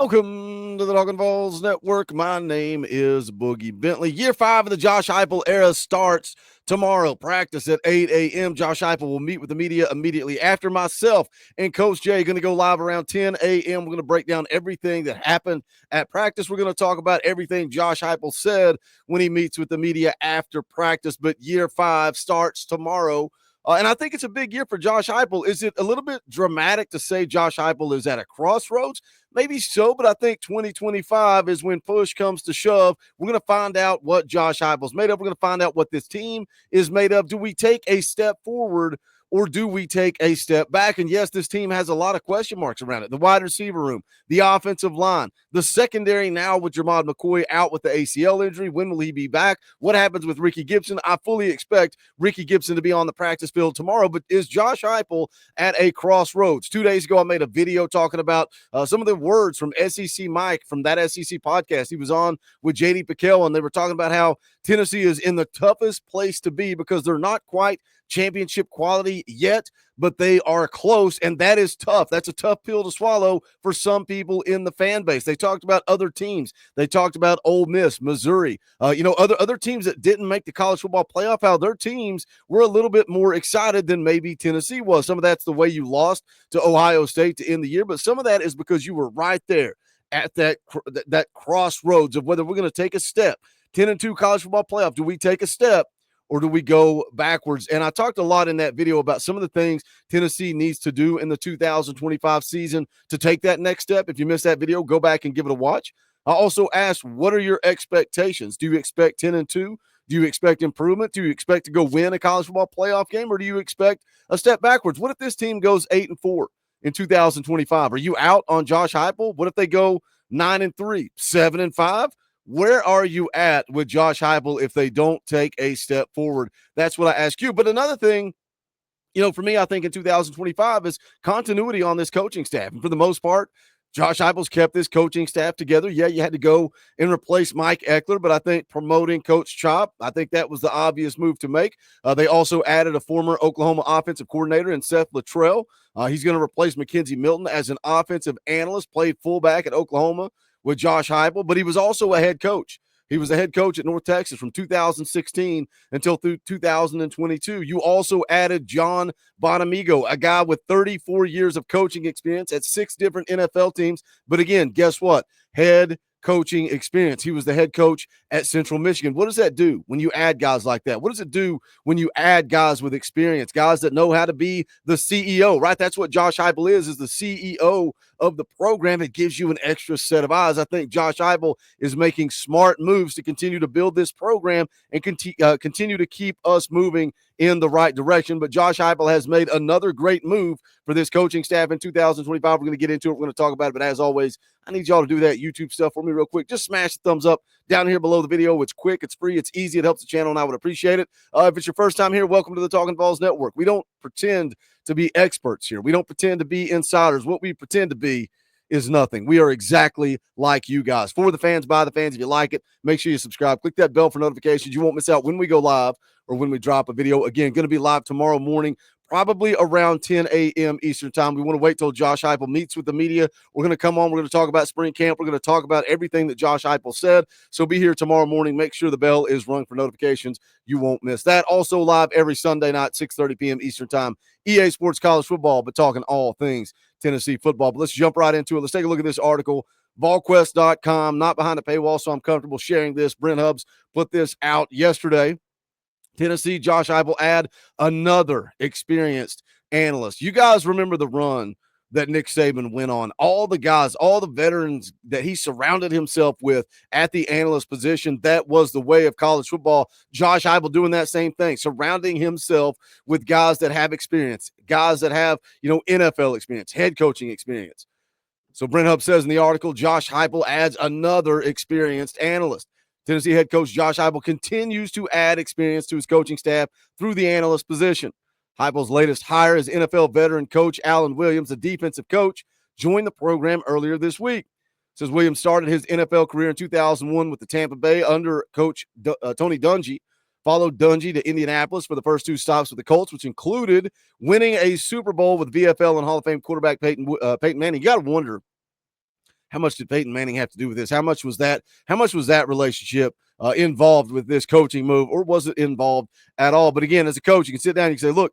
Welcome to the Talkin VAWLS Network. My name is Boogie Bentley. Year 5 of the Josh Heupel era starts tomorrow. Practice at 8 a.m. Josh Heupel will meet with the media immediately after. Myself and Coach Jay going to go live around 10 a.m. We're going to break down everything that happened at practice. We're going to talk about everything Josh Heupel said when he meets with the media after practice. But year 5 starts tomorrow. And I think it's a big year for Josh Heupel. Is it a little bit dramatic to say Josh Heupel is at a crossroads? Maybe so, but I think 2025 is when push comes to shove. We're going to find out what Josh Heupel's made of. We're going to find out what this team is made of. Do we take a step forward or do we take a step back? And yes, this team has a lot of question marks around it. The wide receiver room, the offensive line, the secondary now with Jermod McCoy out with the ACL injury. When will he be back? What happens with Ricky Gibson? I fully expect Ricky Gibson to be on the practice field tomorrow, but is Josh Heupel at a crossroads? 2 days ago, I made a video talking about some of the words from SEC Mike from that SEC podcast. He was on with JD Piquel, and they were talking about how Tennessee is in the toughest place to be because they're not quite championship quality yet, but they are close, and that is tough. That's a tough pill to swallow for some people in the fan base. They talked about other teams. They talked about Ole Miss, Missouri, other teams that didn't make the college football playoff, how their teams were a little bit more excited than maybe Tennessee was. Some of that's the way you lost to Ohio State to end the year, but some of that is because you were right there at that crossroads of whether we're going to take a step. 10-2 college football playoff. Do we take a step or do we go backwards? And I talked a lot in that video about some of the things Tennessee needs to do in the 2025 season to take that next step. If you missed that video, go back and give it a watch. I also asked, what are your expectations? Do you expect 10-2? Do you expect improvement? Do you expect to go win a college football playoff game, or do you expect a step backwards? What if this team goes 8-4 in 2025? Are you out on Josh Heupel? What if they go 9-3, 7-5? Where are you at with Josh Heupel if they don't take a step forward? That's what I ask you. But another thing, for me, I think in 2025 is continuity on this coaching staff. And for the most part, Josh Heupel's kept this coaching staff together. Yeah, you had to go and replace Mike Eckler, but I think promoting Coach Chop, I think that was the obvious move to make. They also added a former Oklahoma offensive coordinator in Seth Luttrell. He's going to replace McKenzie Milton as an offensive analyst, played fullback at Oklahoma with Josh Heupel, but he was also a head coach. He was the head coach at North Texas from 2016 until through 2022. You also added John Bonamigo, a guy with 34 years of coaching experience at 6 different NFL teams. But again, guess what? Head coaching experience. He was the head coach at Central Michigan. What does that do when you add guys like that? What does it do when you add guys with experience, guys that know how to be the CEO, right? That's what Josh Heupel is the CEO of the program. It gives you an extra set of eyes. I think Josh Heupel is making smart moves to continue to build this program and continue to keep us moving in the right direction. But Josh Heupel has made another great move for this coaching staff in 2025. We're going to get into it. We're going to talk about it. But as always, I need y'all to do that YouTube stuff for me real quick. Just smash the thumbs up down here below the video. It's quick, it's free, it's easy, it helps the channel, and I would appreciate it. If it's your first time here, welcome to the Talkin VAWLS Network. We don't pretend to be experts here. We don't pretend to be insiders. What we pretend to be is nothing. We are exactly like you guys. For the fans, by the fans. If you like it, make sure you subscribe. Click that bell for notifications. You won't miss out when we go live or when we drop a video. Again, going to be live tomorrow morning, probably around 10 a.m. Eastern time. We want to wait till Josh Heupel meets with the media. We're going to come on. We're going to talk about spring camp. We're going to talk about everything that Josh Heupel said. So be here tomorrow morning. Make sure the bell is rung for notifications. You won't miss that. Also live every Sunday night, 6:30 p.m. Eastern time. EA Sports College Football, but talking all things Tennessee football. But let's jump right into it. Let's take a look at this article. VolQuest.com, not behind a paywall, so I'm comfortable sharing this. Brent Hubbs put this out yesterday. Tennessee, Josh Heupel add another experienced analyst. You guys remember the run that Nick Saban went on. All the guys, all the veterans that he surrounded himself with at the analyst position, that was the way of college football. Josh Heupel doing that same thing, surrounding himself with guys that have experience, guys that have, NFL experience, head coaching experience. So Brent Hubbs says in the article, Josh Heupel adds another experienced analyst. Tennessee head coach Josh Heupel continues to add experience to his coaching staff through the analyst position. Heupel's latest hire is NFL veteran coach Allan Williams, a defensive coach, joined the program earlier this week. Says Williams started his NFL career in 2001 with the Tampa Bay under coach Tony Dungy, followed Dungy to Indianapolis for the first 2 stops with the Colts, which included winning a Super Bowl with VFL and Hall of Fame quarterback Peyton Manning. You got to wonder how much did Peyton Manning have to do with this? How much was that relationship involved with this coaching move, or was it involved at all? But again, as a coach, you can sit down and you can say, look,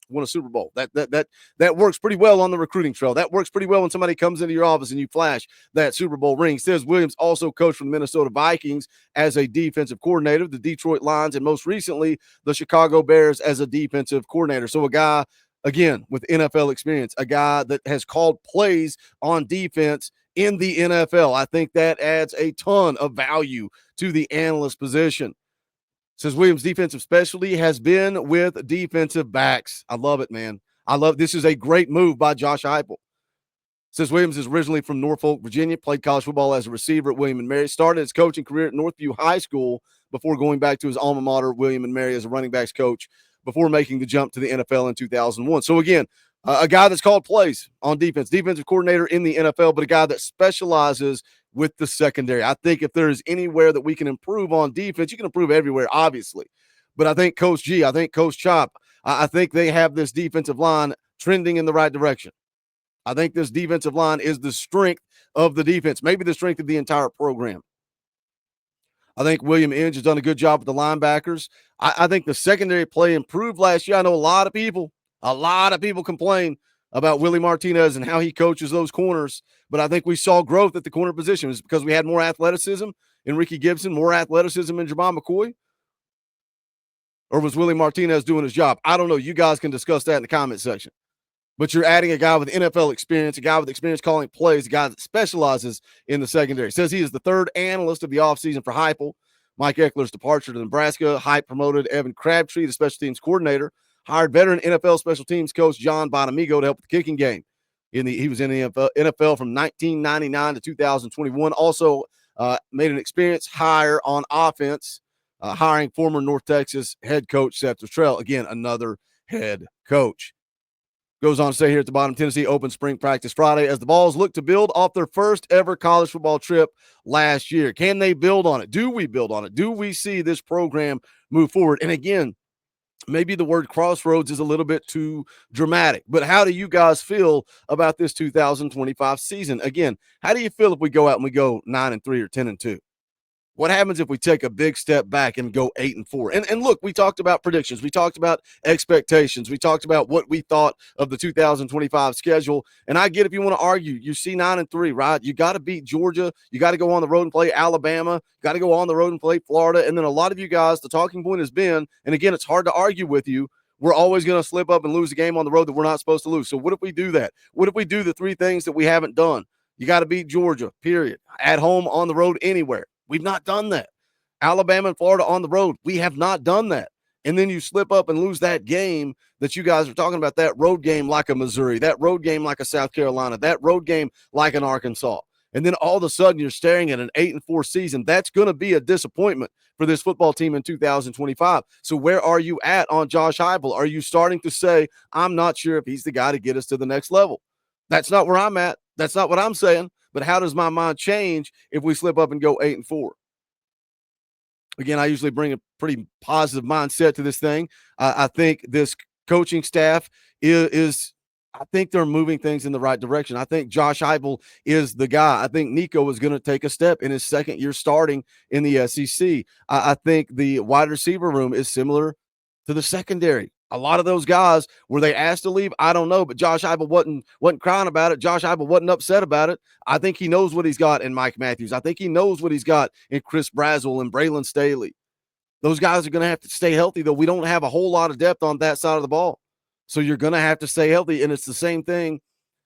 won a Super Bowl. That works pretty well on the recruiting trail. That works pretty well when somebody comes into your office and you flash that Super Bowl ring. Says Williams also coached for the Minnesota Vikings as a defensive coordinator, the Detroit Lions, and most recently the Chicago Bears as a defensive coordinator. So a guy, again, with NFL experience, a guy that has called plays on defense in the NFL. I think that adds a ton of value to the analyst position. Says Williams' defensive specialty has been with defensive backs. I love it, man. This is a great move by Josh Heupel. Says Williams is originally from Norfolk, Virginia, played college football as a receiver at William & Mary, started his coaching career at Northview High School before going back to his alma mater, William & Mary, as a running backs coach before making the jump to the NFL in 2001. So again, a guy that's called plays on defense, defensive coordinator in the NFL, but a guy that specializes with the secondary. I think if there is anywhere that we can improve on defense, you can improve everywhere, obviously. But I think Coach G, I think Coach Chop, I think they have this defensive line trending in the right direction. I think this defensive line is the strength of the defense, maybe the strength of the entire program. I think William Inge has done a good job with the linebackers. I think the secondary play improved last year. I know a lot of people complain about Willie Martinez and how he coaches those corners, but I think we saw growth at the corner position. Is it because we had more athleticism in Ricky Gibson, more athleticism in Javon McCoy? Or was Willie Martinez doing his job? I don't know. You guys can discuss that in the comment section. But you're adding a guy with NFL experience, a guy with experience calling plays, a guy that specializes in the secondary. Says he is the third analyst of the offseason for Heupel. Mike Eckler's departure to Nebraska. Hype promoted Evan Crabtree, the special teams coordinator. Hired veteran NFL special teams coach John Bonamigo to help with the kicking game. He was in the NFL from 1999 to 2021. Also made an experienced hire on offense, hiring former North Texas head coach Seth Luttrell. Again, another head coach. Goes on to say here at the bottom, Tennessee opened spring practice Friday as the Vols look to build off their first ever college football trip last year. Can they build on it? Do we build on it? Do we see this program move forward? And again, maybe the word crossroads is a little bit too dramatic, but how do you guys feel about this 2025 season? Again, how do you feel if we go out and we go 9-3 or 10-2? What happens if we take a big step back and go 8-4? And look, we talked about predictions. We talked about expectations. We talked about what we thought of the 2025 schedule. And I get if you want to argue, you see 9-3, right? You got to beat Georgia. You got to go on the road and play Alabama. Got to go on the road and play Florida. And then a lot of you guys, the talking point has been, and again, it's hard to argue with you, we're always going to slip up and lose a game on the road that we're not supposed to lose. So what if we do that? What if we do the three things that we haven't done? You got to beat Georgia, period. At home, on the road, anywhere. We've not done that. Alabama and Florida on the road. We have not done that. And then you slip up and lose that game that you guys are talking about, that road game like a Missouri, that road game like a South Carolina, that road game like an Arkansas. And then all of a sudden you're staring at an 8-4 season. That's going to be a disappointment for this football team in 2025. So where are you at on Josh Heupel? Are you starting to say, I'm not sure if he's the guy to get us to the next level? That's not where I'm at. That's not what I'm saying. But how does my mind change if we slip up and go 8-4? Again, I usually bring a pretty positive mindset to this thing. I think this coaching staff is I think they're moving things in the right direction. I think Josh Heupel is the guy. I think Nico is going to take a step in his second year starting in the SEC. I think the wide receiver room is similar to the secondary. A lot of those guys, were they asked to leave? I don't know, but Josh Heupel wasn't crying about it. Josh Heupel wasn't upset about it. I think he knows what he's got in Mike Matthews. I think he knows what he's got in Chris Brazzell and Braylon Staley. Those guys are going to have to stay healthy, though. We don't have a whole lot of depth on that side of the ball. So you're going to have to stay healthy, and it's the same thing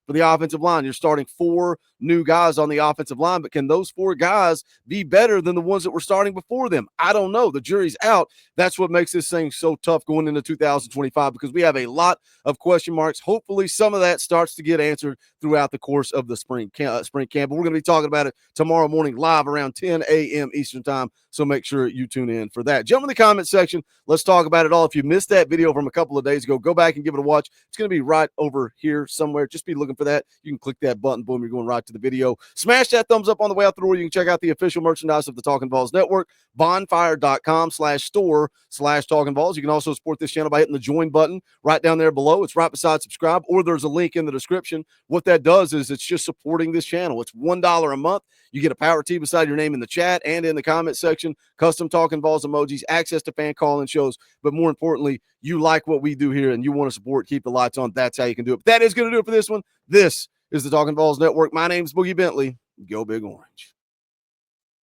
for the offensive line. You're starting 4 new guys on the offensive line, but can those 4 guys be better than the ones that were starting before them? I don't know. The jury's out. That's what makes this thing so tough going into 2025 because we have a lot of question marks. Hopefully some of that starts to get answered throughout the course of the spring camp. But we're going to be talking about it tomorrow morning live around 10 a.m. Eastern time, so make sure you tune in for that. Jump in the comment section. Let's talk about it all. If you missed that video from a couple of days ago, go back and give it a watch. It's going to be right over here somewhere. Just be looking for that, you can click that button. Boom, you're going right to the video. Smash that thumbs up on the way out the door. You can check out the official merchandise of the Talkin VAWLS Network, bonfire.com/store/Talkin VAWLS. You can also support this channel by hitting the join button right down there below. It's right beside subscribe, or there's a link in the description. What that does is it's just supporting this channel. It's $1 a month. You get a power T beside your name in the chat and in the comment section, custom Talkin VAWLS emojis, access to fan call-in shows, but more importantly, you like what we do here and you want to support, keep the lights on. That's how you can do it. But that is going to do it for this one. This is the Talkin VAWLS Network. My name's Boogie Bentley. Go Big Orange.